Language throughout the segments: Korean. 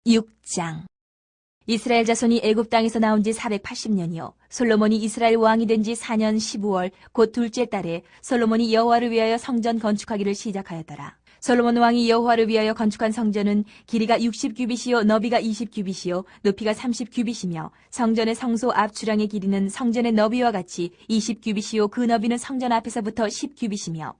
6장. 이스라엘 자손이 애굽 땅에서 나온 지 480년이요 솔로몬이 이스라엘 왕이 된 지 4년 15월 곧 둘째 달에 솔로몬이 여호와를 위하여 성전 건축하기를 시작하였더라. 솔로몬 왕이 여호와를 위하여 건축한 성전은 길이가 60규빗이요 너비가 20규빗이요 높이가 30규빗이며 성전의 성소 앞 주랑의 길이는 성전의 너비와 같이 20규빗이요 그 너비는 성전 앞에서부터 10규빗이며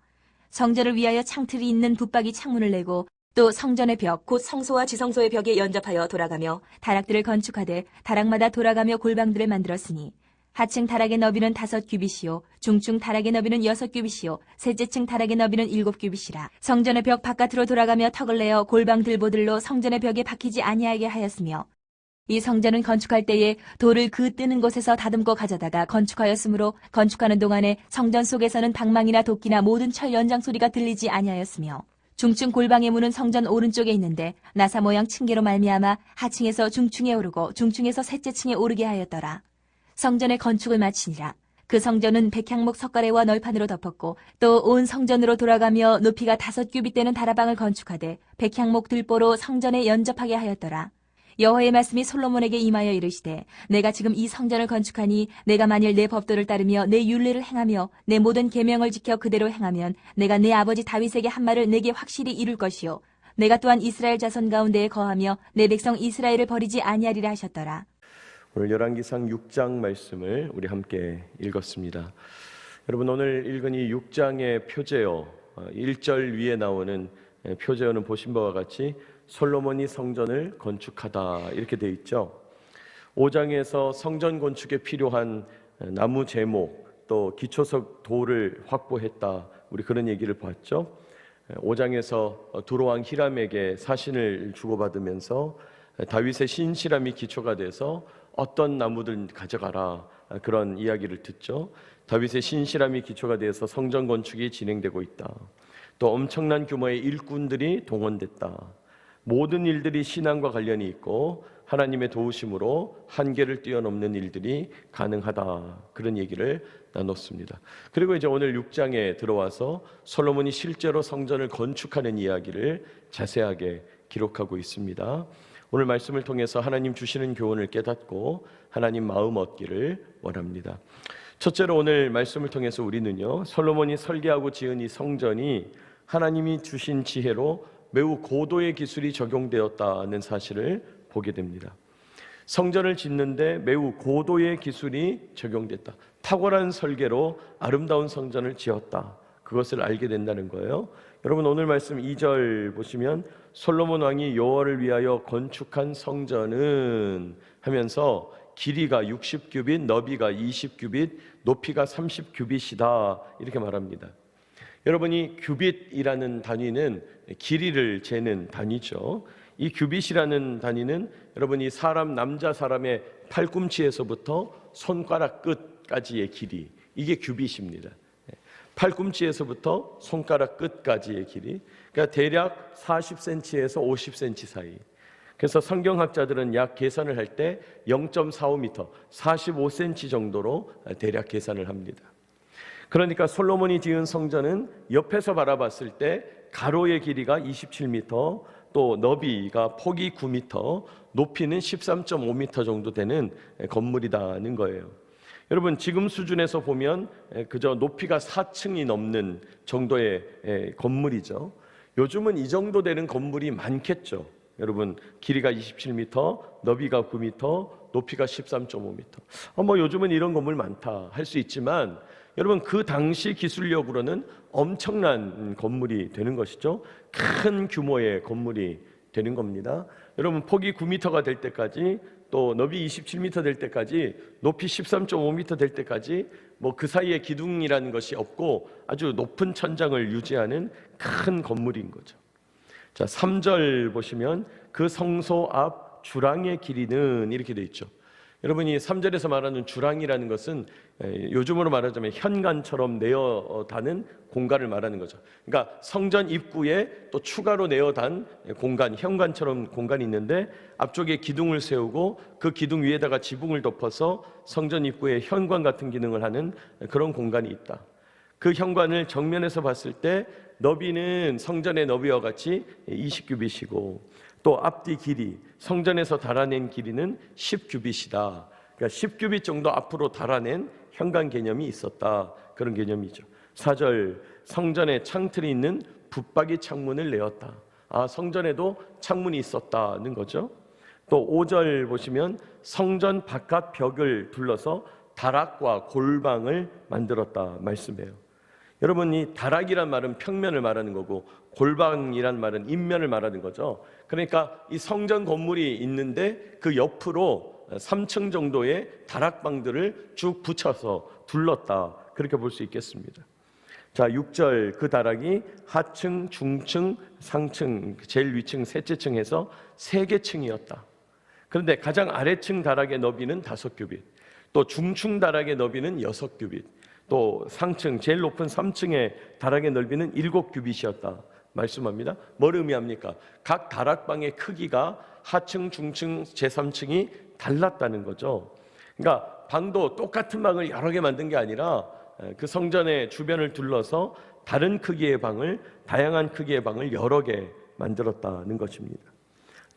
성전을 위하여 창틀이 있는 붙박이 창문을 내고 또 성전의 벽 곧 성소와 지성소의 벽에 연접하여 돌아가며 다락들을 건축하되 다락마다 돌아가며 골방들을 만들었으니 하층 다락의 너비는 5규빗이요 중층 다락의 너비는 6규빗이요 셋째 층 다락의 너비는 7규빗이라. 성전의 벽 바깥으로 돌아가며 턱을 내어 골방 들보들로 성전의 벽에 박히지 아니하게 하였으며 이 성전은 건축할 때에 돌을 그 뜨는 곳에서 다듬고 가져다가 건축하였으므로 건축하는 동안에 성전 속에서는 방망이나 도끼나 모든 철 연장 소리가 들리지 아니하였으며 중층 골방의 문은 성전 오른쪽에 있는데 나사 모양 층계로 말미암아 하층에서 중층에 오르고 중층에서 셋째 층에 오르게 하였더라. 성전의 건축을 마치니라. 그 성전은 백향목 석가래와 널판으로 덮었고 또 온 성전으로 돌아가며 높이가 5규빗 되는 다라방을 건축하되 백향목 들보로 성전에 연접하게 하였더라. 여호와의 말씀이 솔로몬에게 임하여 이르시되 내가 지금 이 성전을 건축하니 내가 만일 내 법도를 따르며 내 율례를 행하며 내 모든 계명을 지켜 그대로 행하면 내가 내 아버지 다윗에게 한 말을 내게 확실히 이룰 것이요 내가 또한 이스라엘 자손 가운데에 거하며 내 백성 이스라엘을 버리지 아니하리라 하셨더라. 오늘 열왕기상 6장 말씀을 우리 함께 읽었습니다. 여러분, 오늘 읽은 이 6장의 표제어 1절 위에 나오는 표제어는 보신 바와 같이 솔로몬이 성전을 건축하다 이렇게 되어 있죠. 5장에서 성전 건축에 필요한 나무 제목 또 기초석 돌을 확보했다, 우리 그런 얘기를 봤죠. 5장에서 두로왕 히람에게 사신을 주고받으면서 다윗의 신실함이 기초가 돼서 어떤 나무들 가져가라, 그런 이야기를 듣죠. 다윗의 신실함이 기초가 되어서 성전 건축이 진행되고 있다. 또 엄청난 규모의 일꾼들이 동원됐다. 모든 일들이 신앙과 관련이 있고 하나님의 도우심으로 한계를 뛰어넘는 일들이 가능하다, 그런 얘기를 나눴습니다. 그리고 이제 오늘 6장에 들어와서 솔로몬이 실제로 성전을 건축하는 이야기를 자세하게 기록하고 있습니다. 오늘 말씀을 통해서 하나님 주시는 교훈을 깨닫고 하나님 마음 얻기를 원합니다. 첫째로 오늘 말씀을 통해서 우리는요, 솔로몬이 설계하고 지은 이 성전이 하나님이 주신 지혜로 매우 고도의 기술이 적용되었다는 사실을 보게 됩니다. 성전을 짓는데 매우 고도의 기술이 적용됐다. 탁월한 설계로 아름다운 성전을 지었다. 그것을 알게 된다는 거예요. 여러분, 오늘 말씀 2절 보시면 솔로몬 왕이 여호와를 위하여 건축한 성전은 하면서 길이가 60규빗, 너비가 20규빗, 높이가 30규빗이다 이렇게 말합니다. 여러분이 규빗이라는 단위는 길이를 재는 단위죠. 이 규빗이라는 단위는 여러분이 남자 사람의 팔꿈치에서부터 손가락 끝까지의 길이, 이게 규빗입니다. 팔꿈치에서부터 손가락 끝까지의 길이, 그러니까 대략 40cm에서 50cm 사이. 그래서 성경학자들은 약 계산을 할 때 0.45m, 45cm 정도로 대략 계산을 합니다. 그러니까 솔로몬이 지은 성전은 옆에서 바라봤을 때 가로의 길이가 27m, 또 너비가 폭이 9m, 높이는 13.5m 정도 되는 건물이라는 거예요. 여러분, 지금 수준에서 보면 그저 높이가 4층이 넘는 정도의 건물이죠. 요즘은 이 정도 되는 건물이 많겠죠. 여러분, 길이가 27m, 너비가 9m, 높이가 13.5m. 요즘은 이런 건물 많다 할 수 있지만 여러분, 그 당시 기술력으로는 엄청난 건물이 되는 것이죠. 큰 규모의 건물이 되는 겁니다. 여러분, 폭이 9m가 될 때까지, 또 너비 27m 될 때까지, 높이 13.5m 될 때까지 그 사이에 기둥이라는 것이 없고 아주 높은 천장을 유지하는 큰 건물인 거죠. 자, 3절 보시면 그 성소 앞 주랑의 길이는 이렇게 돼 있죠. 여러분이 3절에서 말하는 주랑이라는 것은 요즘으로 말하자면 현관처럼 내어다는 공간을 말하는 거죠. 그러니까 성전 입구에 또 추가로 내어단 공간, 현관처럼 공간이 있는데 앞쪽에 기둥을 세우고 그 기둥 위에다가 지붕을 덮어서 성전 입구에 현관 같은 기능을 하는 그런 공간이 있다. 그 현관을 정면에서 봤을 때 너비는 성전의 너비와 같이 20규빗이고 또 앞뒤 길이, 성전에서 달아낸 길이는 10규빗이다. 그러니까 10규빗 정도 앞으로 달아낸 현관 개념이 있었다. 그런 개념이죠. 4절, 성전에 창틀이 있는 붙박이 창문을 내었다. 성전에도 창문이 있었다는 거죠. 또 5절 보시면 성전 바깥 벽을 둘러서 다락과 골방을 만들었다 말씀해요. 여러분, 이 다락이란 말은 평면을 말하는 거고 골방이란 말은 인면을 말하는 거죠. 그러니까 이 성전 건물이 있는데 그 옆으로 3층 정도의 다락방들을 쭉 붙여서 둘렀다. 그렇게 볼 수 있겠습니다. 자, 6절, 그 다락이 하층, 중층, 상층, 제일 위층, 셋째 층 해서 3개 층이었다. 그런데 가장 아래층 다락의 너비는 5규빗, 또 중층 다락의 너비는 6규빗, 또 상층, 제일 높은 3층의 다락의 넓이는 7규빗이었다 말씀합니다. 뭘 의미합니까? 각 다락방의 크기가 하층, 중층, 제3층이 달랐다는 거죠. 그러니까 방도 똑같은 방을 여러 개 만든 게 아니라 그 성전의 주변을 둘러서 다른 크기의 방을, 다양한 크기의 방을 여러 개 만들었다는 것입니다.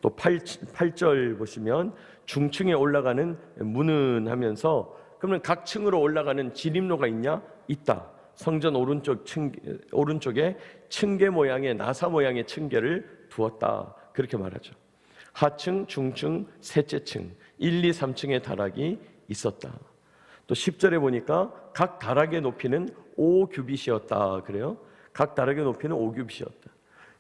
또 8절 보시면 중층에 올라가는 문은 하면서, 그러면 각 층으로 올라가는 진입로가 있냐? 있다. 성전 오른쪽에 층계 모양의 나사 모양의 층계를 두었다. 그렇게 말하죠. 하층, 중층, 셋째 층, 1, 2, 3층의 다락이 있었다. 또 10절에 보니까 각 다락의 높이는 5규빗이었다. 그래요? 각 다락의 높이는 5규빗이었다.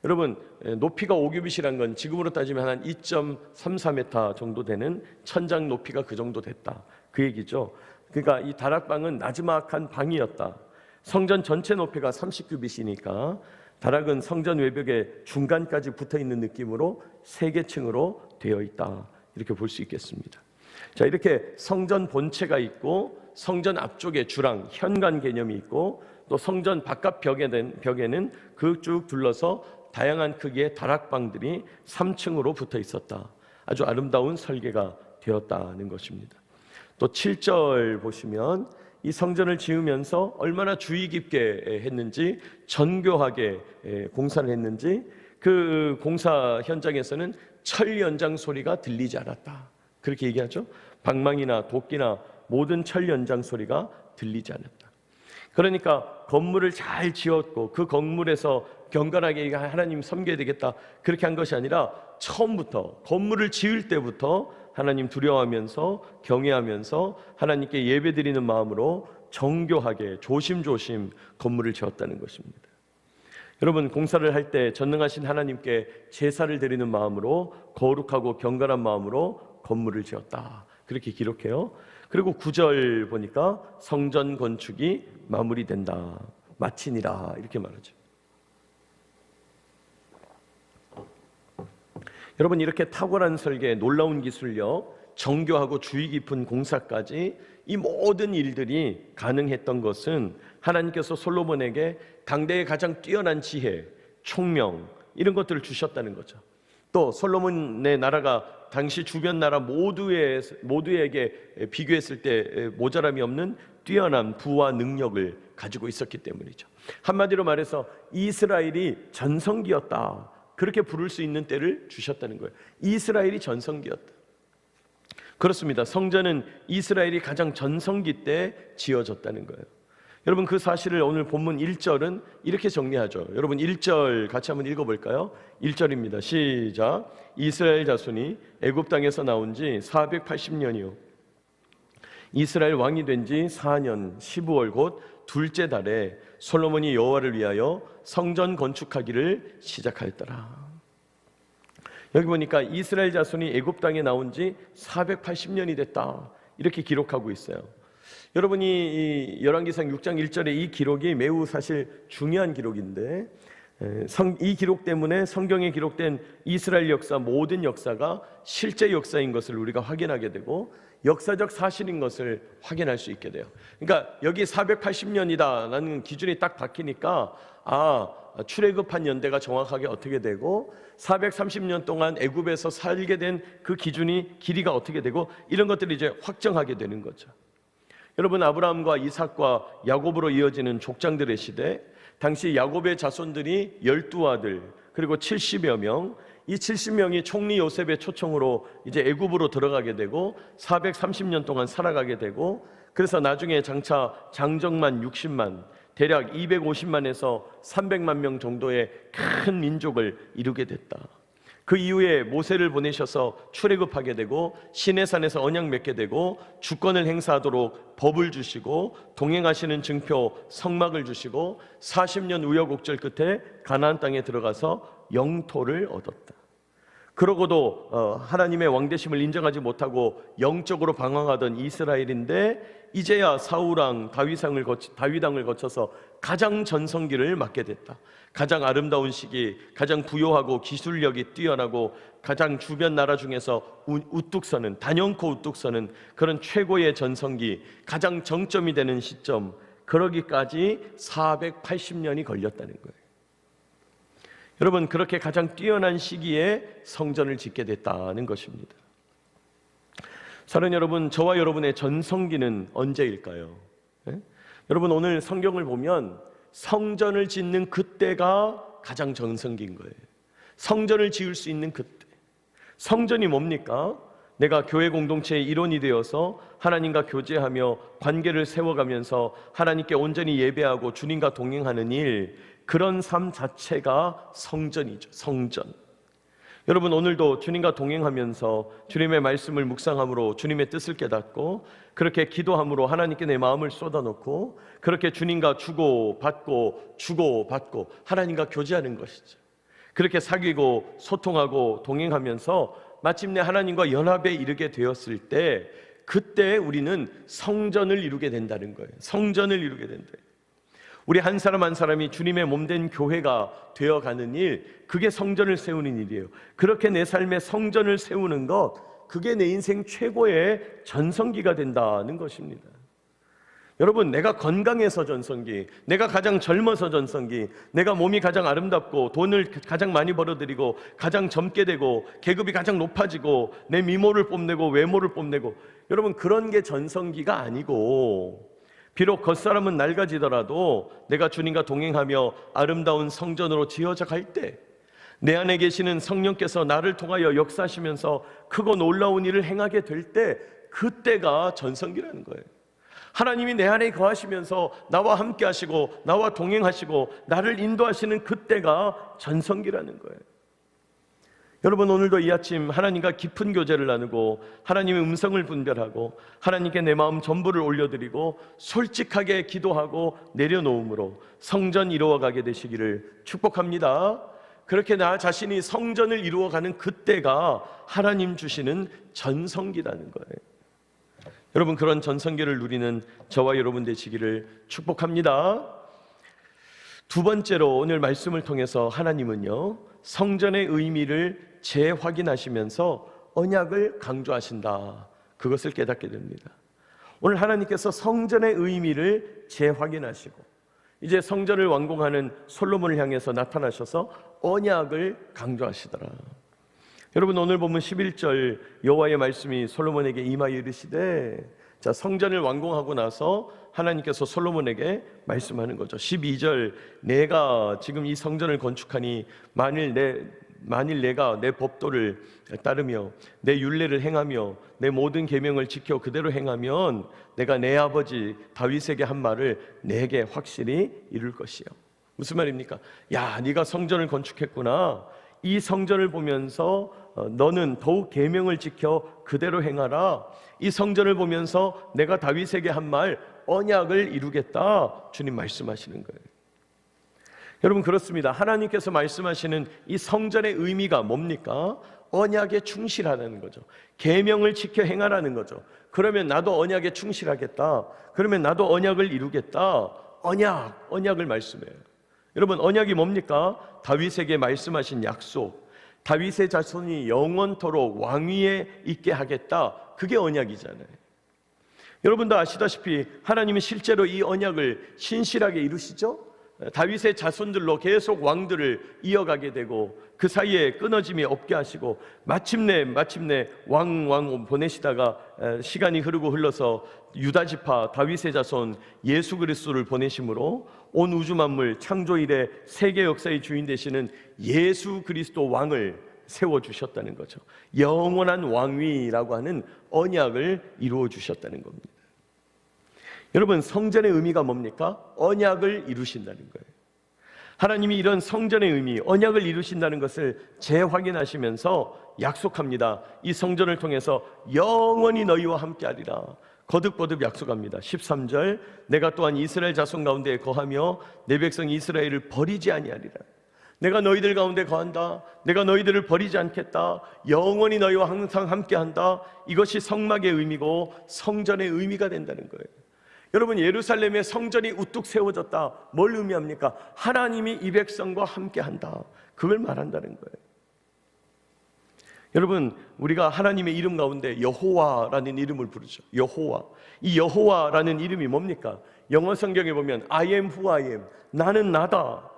여러분, 높이가 5규빗이란 건 지금으로 따지면 한 2.34m 정도 되는 천장 높이가 그 정도 됐다. 그 얘기죠. 그러니까 이 다락방은 나지막한 방이었다. 성전 전체 높이가 30규빗이니까 다락은 성전 외벽의 중간까지 붙어 있는 느낌으로 3개 층으로 되어 있다. 이렇게 볼 수 있겠습니다. 자, 이렇게 성전 본체가 있고 성전 앞쪽에 주랑, 현관 개념이 있고 또 성전 바깥 벽에는 그 쭉 둘러서 다양한 크기의 다락방들이 3층으로 붙어 있었다. 아주 아름다운 설계가 되었다는 것입니다. 또 7절 보시면 이 성전을 지으면서 얼마나 주의 깊게 했는지, 정교하게 공사를 했는지, 그 공사 현장에서는 철 연장 소리가 들리지 않았다. 그렇게 얘기하죠. 방망이나 도끼나 모든 철 연장 소리가 들리지 않았다. 그러니까 건물을 잘 지었고 그 건물에서 경건하게 하나님 섬겨야 되겠다, 그렇게 한 것이 아니라 처음부터, 건물을 지을 때부터 하나님 두려워하면서 경외하면서 하나님께 예배드리는 마음으로 정교하게 조심조심 건물을 지었다는 것입니다. 여러분, 공사를 할 때 전능하신 하나님께 제사를 드리는 마음으로, 거룩하고 경건한 마음으로 건물을 지었다. 그렇게 기록해요. 그리고 9절 보니까 성전 건축이 마무리된다, 마치니라, 이렇게 말하죠. 여러분, 이렇게 탁월한 설계, 놀라운 기술력, 정교하고 주의 깊은 공사까지 이 모든 일들이 가능했던 것은 하나님께서 솔로몬에게 당대의 가장 뛰어난 지혜, 총명, 이런 것들을 주셨다는 거죠. 또 솔로몬의 나라가 당시 주변 나라 모두에게 비교했을 때 모자람이 없는 뛰어난 부와 능력을 가지고 있었기 때문이죠. 한마디로 말해서 이스라엘이 전성기였다, 그렇게 부를 수 있는 때를 주셨다는 거예요. 이스라엘이 전성기였다. 그렇습니다. 성전은 이스라엘이 가장 전성기 때 지어졌다는 거예요. 여러분, 그 사실을 오늘 본문 1절은 이렇게 정리하죠. 여러분, 1절 같이 한번 읽어볼까요? 1절입니다. 시작. 이스라엘 자손이 애굽 땅에서 나온 지 480년이요 이스라엘 왕이 된 지 4년 15월 곧 둘째 달에 솔로몬이 여호와를 위하여 성전 건축하기를 시작하였더라. 여기 보니까 이스라엘 자손이 애굽 땅에 나온 지 480년이 됐다, 이렇게 기록하고 있어요. 여러분이 이 열왕기상 6장 1절의 이 기록이 매우 사실 중요한 기록인데, 이 기록 때문에 성경에 기록된 이스라엘 역사, 모든 역사가 실제 역사인 것을 우리가 확인하게 되고 역사적 사실인 것을 확인할 수 있게 돼요. 그러니까 여기 480년이다라는 기준이 딱 박히니까 출애굽한 연대가 정확하게 어떻게 되고 430년 동안 애굽에서 살게 된 그 기준이 길이가 어떻게 되고 이런 것들이 이제 확정하게 되는 거죠. 여러분, 아브라함과 이삭과 야곱으로 이어지는 족장들의 시대, 당시 야곱의 자손들이 12아들 그리고 70여 명, 이 70명이 총리 요셉의 초청으로 이제 애굽으로 들어가게 되고 430년 동안 살아가게 되고, 그래서 나중에 장차 장정만 60만, 대략 250만에서 300만 명 정도의 큰 민족을 이루게 됐다. 그 이후에 모세를 보내셔서 출애굽하게 되고 시내산에서 언약 맺게 되고 주권을 행사하도록 법을 주시고 동행하시는 증표 성막을 주시고 40년 우여곡절 끝에 가나안 땅에 들어가서 영토를 얻었다. 그러고도 하나님의 왕되심을 인정하지 못하고 영적으로 방황하던 이스라엘인데 이제야 사울왕 다윗왕을 거쳐서 가장 전성기를 맞게 됐다. 가장 아름다운 시기, 가장 부요하고 기술력이 뛰어나고 가장 주변 나라 중에서 우뚝 서는, 단연코 우뚝 서는 그런 최고의 전성기, 가장 정점이 되는 시점, 그러기까지 480년이 걸렸다는 거예요. 여러분, 그렇게 가장 뛰어난 시기에 성전을 짓게 됐다는 것입니다. 사랑하는 여러분, 저와 여러분의 전성기는 언제일까요? 여러분, 오늘 성경을 보면 성전을 짓는 그때가 가장 전성기인 거예요. 성전을 지을 수 있는 그때. 성전이 뭡니까? 내가 교회 공동체의 일원이 되어서 하나님과 교제하며 관계를 세워가면서 하나님께 온전히 예배하고 주님과 동행하는 일, 그런 삶 자체가 성전이죠. 성전. 여러분, 오늘도 주님과 동행하면서 주님의 말씀을 묵상함으로 주님의 뜻을 깨닫고 그렇게 기도함으로 하나님께 내 마음을 쏟아놓고 그렇게 주님과 주고받고 하나님과 교제하는 것이죠. 그렇게 사귀고 소통하고 동행하면서 마침내 하나님과 연합에 이르게 되었을 때, 그때 우리는 성전을 이루게 된다는 거예요. 성전을 이루게 된다. 우리 한 사람 한 사람이 주님의 몸된 교회가 되어가는 일, 그게 성전을 세우는 일이에요. 그렇게 내 삶에 성전을 세우는 것, 그게 내 인생 최고의 전성기가 된다는 것입니다. 여러분, 내가 건강해서 전성기, 내가 가장 젊어서 전성기, 내가 몸이 가장 아름답고 돈을 가장 많이 벌어들이고 가장 젊게 되고 계급이 가장 높아지고 내 미모를 뽐내고 외모를 뽐내고, 여러분, 그런 게 전성기가 아니고, 비록 겉사람은 낡아지더라도 내가 주님과 동행하며 아름다운 성전으로 지어져 갈 때, 내 안에 계시는 성령께서 나를 통하여 역사하시면서 크고 놀라운 일을 행하게 될 때, 그때가 전성기라는 거예요. 하나님이 내 안에 거하시면서 나와 함께 하시고 나와 동행하시고 나를 인도하시는 그때가 전성기라는 거예요. 여러분, 오늘도 이 아침 하나님과 깊은 교제를 나누고 하나님의 음성을 분별하고 하나님께 내 마음 전부를 올려드리고 솔직하게 기도하고 내려놓음으로 성전 이루어가게 되시기를 축복합니다. 그렇게 나 자신이 성전을 이루어가는 그때가 하나님 주시는 전성기라는 거예요. 여러분, 그런 전성기를 누리는 저와 여러분 되시기를 축복합니다. 두 번째로 오늘 말씀을 통해서 하나님은요, 성전의 의미를 재확인하시면서 언약을 강조하신다, 그것을 깨닫게 됩니다. 오늘 하나님께서 성전의 의미를 재확인하시고 이제 성전을 완공하는 솔로몬을 향해서 나타나셔서 언약을 강조하시더라. 여러분, 오늘 보면 11절 여호와의 말씀이 솔로몬에게 임하여 이르시되, 자, 성전을 완공하고 나서 하나님께서 솔로몬에게 말씀하는 거죠. 12절, 내가 지금 이 성전을 건축하니 만일 내가 내 법도를 따르며 내 율례를 행하며 내 모든 계명을 지켜 그대로 행하면 내가 내 아버지 다윗에게 한 말을 내게 확실히 이룰 것이요. 무슨 말입니까? 야, 네가 성전을 건축했구나. 이 성전을 보면서 너는 더욱 계명을 지켜 그대로 행하라. 이 성전을 보면서 내가 다윗에게 한 말, 언약을 이루겠다, 주님 말씀하시는 거예요. 여러분, 그렇습니다. 하나님께서 말씀하시는 이 성전의 의미가 뭡니까? 언약에 충실하라는 거죠. 계명을 지켜 행하라는 거죠. 그러면 나도 언약에 충실하겠다. 그러면 나도 언약을 이루겠다. 언약을 말씀해요. 여러분, 언약이 뭡니까? 다윗에게 말씀하신 약속, 다윗의 자손이 영원토록 왕위에 있게 하겠다, 그게 언약이잖아요. 여러분도 아시다시피 하나님은 실제로 이 언약을 신실하게 이루시죠. 다윗의 자손들로 계속 왕들을 이어가게 되고 그 사이에 끊어짐이 없게 하시고 마침내 왕 보내시다가 시간이 흘러서 유다 지파 다윗의 자손 예수 그리스도를 보내심으로 온 우주 만물 창조 이래 세계 역사의 주인 되시는 예수 그리스도 왕을 세워주셨다는 거죠. 영원한 왕위라고 하는 언약을 이루어 주셨다는 겁니다. 여러분, 성전의 의미가 뭡니까? 언약을 이루신다는 거예요. 하나님이 이런 성전의 의미, 언약을 이루신다는 것을 재확인하시면서 약속합니다. 이 성전을 통해서 영원히 너희와 함께하리라. 거듭거듭 약속합니다. 13절, 내가 또한 이스라엘 자손 가운데 거하며 내 백성 이스라엘을 버리지 아니하리라. 내가 너희들 가운데 거한다. 내가 너희들을 버리지 않겠다. 영원히 너희와 항상 함께한다. 이것이 성막의 의미고 성전의 의미가 된다는 거예요. 여러분, 예루살렘의 성전이 우뚝 세워졌다. 뭘 의미합니까? 하나님이 이 백성과 함께한다. 그걸 말한다는 거예요. 여러분, 우리가 하나님의 이름 가운데 여호와라는 이름을 부르죠. 여호와. 이 여호와라는 이름이 뭡니까? 영어 성경에 보면 I am who I am. 나는 나다.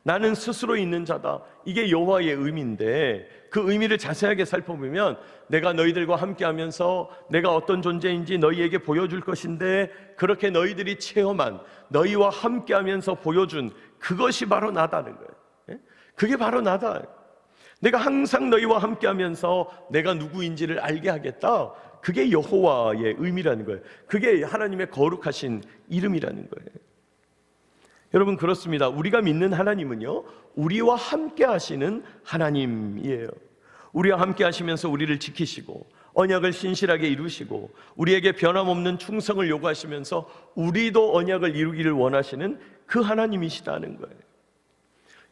나는 스스로 있는 자다. 이게 여호와의 의미인데, 그 의미를 자세하게 살펴보면 내가 너희들과 함께하면서 내가 어떤 존재인지 너희에게 보여줄 것인데, 그렇게 너희들이 체험한, 너희와 함께하면서 보여준 그것이 바로 나다는 거예요. 그게 바로 나다. 내가 항상 너희와 함께하면서 내가 누구인지를 알게 하겠다. 그게 여호와의 의미라는 거예요. 그게 하나님의 거룩하신 이름이라는 거예요. 여러분, 그렇습니다. 우리가 믿는 하나님은요, 우리와 함께 하시는 하나님이에요. 우리와 함께 하시면서 우리를 지키시고 언약을 신실하게 이루시고 우리에게 변함없는 충성을 요구하시면서 우리도 언약을 이루기를 원하시는 그 하나님이시다는 거예요.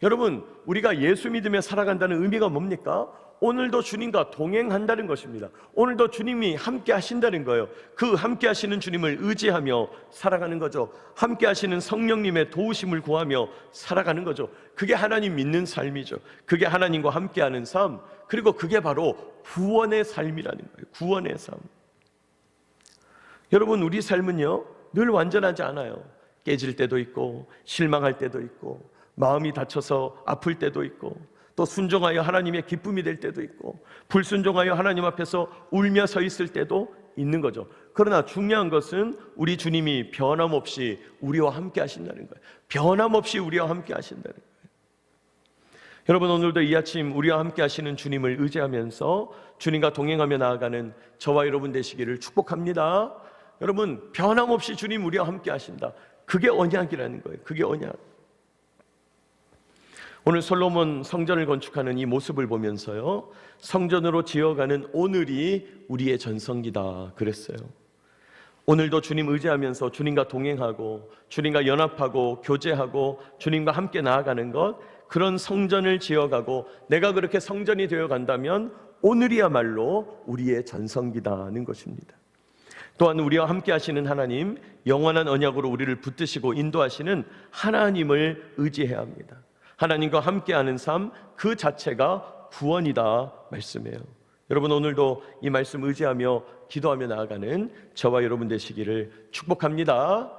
여러분, 우리가 예수 믿으며 살아간다는 의미가 뭡니까? 오늘도 주님과 동행한다는 것입니다. 오늘도 주님이 함께 하신다는 거예요. 그 함께 하시는 주님을 의지하며 살아가는 거죠. 함께 하시는 성령님의 도우심을 구하며 살아가는 거죠. 그게 하나님 믿는 삶이죠. 그게 하나님과 함께하는 삶, 그리고 그게 바로 구원의 삶이라는 거예요. 구원의 삶. 여러분, 우리 삶은요, 늘 완전하지 않아요. 깨질 때도 있고 실망할 때도 있고 마음이 다쳐서 아플 때도 있고, 또 순종하여 하나님의 기쁨이 될 때도 있고, 불순종하여 하나님 앞에서 울며 서 있을 때도 있는 거죠. 그러나 중요한 것은 우리 주님이 변함없이 우리와 함께 하신다는 거예요. 변함없이 우리와 함께 하신다는 거예요. 여러분, 오늘도 이 아침 우리와 함께 하시는 주님을 의지하면서 주님과 동행하며 나아가는 저와 여러분 되시기를 축복합니다. 여러분, 변함없이 주님 우리와 함께 하신다. 그게 언약이라는 거예요. 그게 언약. 오늘 솔로몬 성전을 건축하는 이 모습을 보면서요, 성전으로 지어가는 오늘이 우리의 전성기다 그랬어요. 오늘도 주님 의지하면서 주님과 동행하고 주님과 연합하고 교제하고 주님과 함께 나아가는 것, 그런 성전을 지어가고 내가 그렇게 성전이 되어간다면 오늘이야말로 우리의 전성기다는 것입니다. 또한 우리와 함께 하시는 하나님, 영원한 언약으로 우리를 붙드시고 인도하시는 하나님을 의지해야 합니다. 하나님과 함께하는 삶, 그 자체가 구원이다 말씀해요. 여러분, 오늘도 이 말씀 의지하며 기도하며 나아가는 저와 여러분 되시기를 축복합니다.